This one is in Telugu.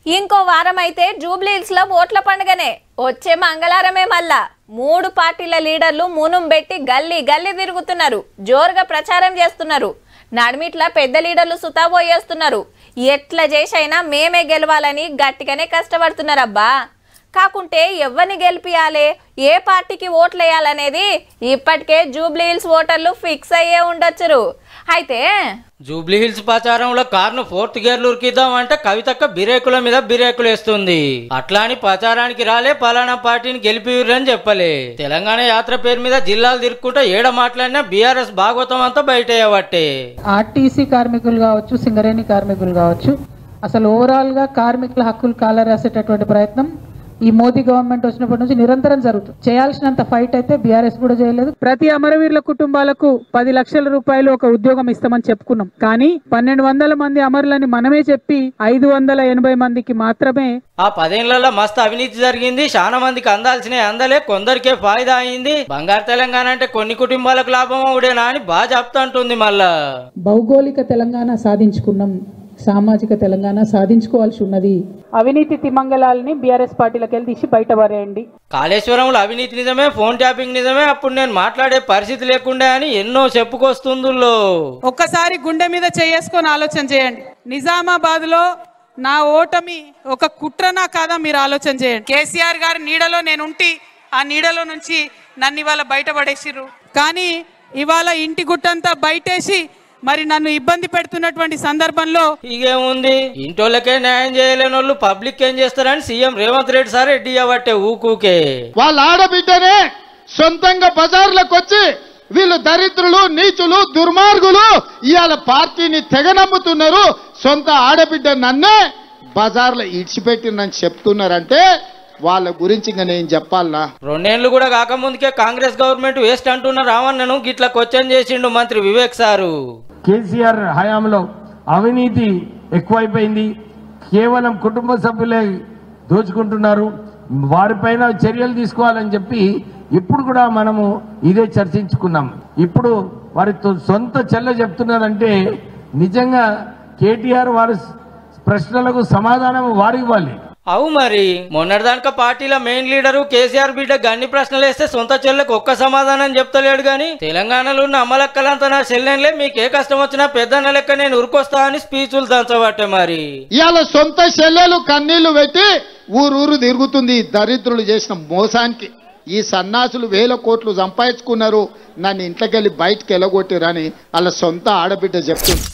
ఇంకో వారం అయితే జూబ్లీహిల్స్ లో ఓట్ల పండుగనే. వచ్చే మంగళవారమే మళ్ళా 3 పార్టీల లీడర్లు మునుం పెట్టి గల్లీ గల్లీ తిరుగుతున్నారు, జోరుగా ప్రచారం చేస్తున్నారు. నడిమిట్ల పెద్ద లీడర్లు సుతాబోయేస్తున్నారు. ఎట్లా చేసైనా మేమే గెలవాలని గట్టిగానే కష్టపడుతున్నారబ్బా. కాకుంటే ఎవరిని గెలిపియాలి, ఏ పార్టీకి ఓట్లు వేయాలనేది ఇప్పటికే జూబ్లీహిల్స్ ఓటర్లు ఫిక్స్ అయ్యే ఉండొచ్చు. అయితే జూబ్లీహిల్స్ ప్రచారంలో కార్ను 4th గేర్లు ఉరికిద్దామంటే కవితక్క బిరేకుల మీద బిరేకులు వేస్తుంది. అట్లా అని ప్రచారానికి రాలే, పలానా పార్టీని గెలిపిరని చెప్పలే. తెలంగాణ యాత్ర పేరు మీద జిల్లాలు తిరుక్కుంటా ఏడ మాట్లాడినా బీఆర్ఎస్ భాగవతం అంతా బయట అయ్యబట్టే. ఆర్టీసీ కార్మికులు కావచ్చు, సింగరేణి కార్మికులు కావచ్చు, అసలు ఓవరాల్ గా కార్మికుల హక్కులు కాలరాసేటటువంటి ప్రయత్నం ఈ మోదీ గవర్నమెంట్ వచ్చినప్పటి నుంచి నిరంతరం జరుగుతుంది. చేయాల్సినంత ఫైట్ అయితే బీఆర్ఎస్ కూడా చేయలేదు. ప్రతి అమరవీరుల కుటుంబాలకు 10 లక్షల రూపాయలు ఒక ఉద్యోగం ఇస్తామని చెప్పుకున్నాం. కానీ 1200 మంది అమరులని మనమే చెప్పి 580 మందికి మాత్రమే. ఆ 10 ఏళ్లలో మస్తు అవినీతి జరిగింది. చాలా మందికి అందాల్సిన అందలే, కొందరికే ఫాయిదా అయింది. బంగారు తెలంగాణ అంటే కొన్ని కుటుంబాలకు లాభం అవుడేనా అని బాగా చెప్తుంటుంది. మళ్ళా భౌగోళిక తెలంగాణ సాధించుకున్నాం, సామాజిక తెలంగాణ సాధించుకోవాల్సి ఉన్నది. అవినీతి తిమంగళాలని బీఆర్ఎస్ పార్టీలకు వెళ్ళి తీసి బయట పడేయండి. కాళేశ్వరంలో అవినీతి నిజమే, ఫోన్ ట్యాపింగ్ నిజమే, అప్పుడు నేను మాట్లాడే పరిస్థితి లేకుండా అని ఎన్నో చెప్పుకొస్తుందో. ఒక్కసారి గుండె మీద చేసుకొని ఆలోచన చేయండి. నిజామాబాద్ లో నా ఓటమి ఒక కుట్రనా కాదా మీరు ఆలోచన చేయండి. కేసీఆర్ గారి నీడలో నేనుంటి ఆ నీడలో నుంచి నన్ను ఇవాళ బయటపడేసిర్రు. కానీ ఇవాళ ఇంటి గుట్టంతా బయటేసి మరి నన్ను ఇబ్బంది పెడుతున్నటువంటి సందర్భంలో ఇగేముంది, ఇంటోళ్ళకే న్యాయం చేయలేని వాళ్ళు పబ్లిక్ ఏం చేస్తారని సీఎం రేవంత్ రెడ్డి సార్ రెడ్డి అవ్వట్టే ఊకూకే. వాళ్ళ ఆడబిడ్డనే సొంతంగా బజార్లకు వచ్చి వీళ్ళు దరిద్రులు, నీచులు, దుర్మార్గులు ఇవాళ పార్టీని తెగనమ్ముతున్నారు. సొంత ఆడబిడ్డ నన్నే బజార్లో ఇడిచిపెట్టిందని చెప్తున్నారంటే వాళ్ళ గురించి ఇంకా నేను చెప్పాలనా? 2 ఏళ్లు కూడా కాకముందుకే కాంగ్రెస్ గవర్నమెంట్ వేస్ట్ అంటున్న రావణ్ణను గిట్లా క్వశ్చన్ చేసిండు మంత్రి వివేక్ సారు. కేసీఆర్ హయాంలో అవినీతి ఎక్కువైపోయింది. కేవలం కుటుంబ సభ్యులే దోచుకుంటున్నారు. వారిపైన చర్యలు తీసుకోవాలని చెప్పి ఇప్పుడు కూడా మనము ఇదే చర్చించుకున్నాం. ఇప్పుడు వారి సొంత చెల్ల చెప్తున్నారంటే నిజంగా కేటీఆర్ వారి ప్రశ్నలకు సమాధానం వారు ఇవ్వాలి. అవు మరి మొన్నటిదానిక పార్టీల మెయిన్ లీడరు కేసీఆర్ బిడ్డ గన్ని ప్రశ్నలు వేస్తే సొంత చెల్లెకు ఒక్క సమాధానం చెప్తలేడు. గాని తెలంగాణలో ఉన్న అమ్మలక్కలంతా నా చెల్లెన్లే, మీకే కష్టం వచ్చినా పెద్దన్న లెక్క నేను ఉరికొస్తా అని స్పీచ్లు దంచబట్టే. మరి ఇవాళ సొంత చెల్లెలు కన్నీళ్లు పెట్టి ఊరూరు తిరుగుతుంది. దరిద్రులు చేసిన మోసానికి ఈ సన్నాసులు 1000 కోట్లు సంపాదించుకున్నారు, నన్ను ఇంట్లోకెళ్ళి బయటకు వెళ్ళగొట్టిరని వాళ్ళ సొంత ఆడబిడ్డ చెప్తుంది.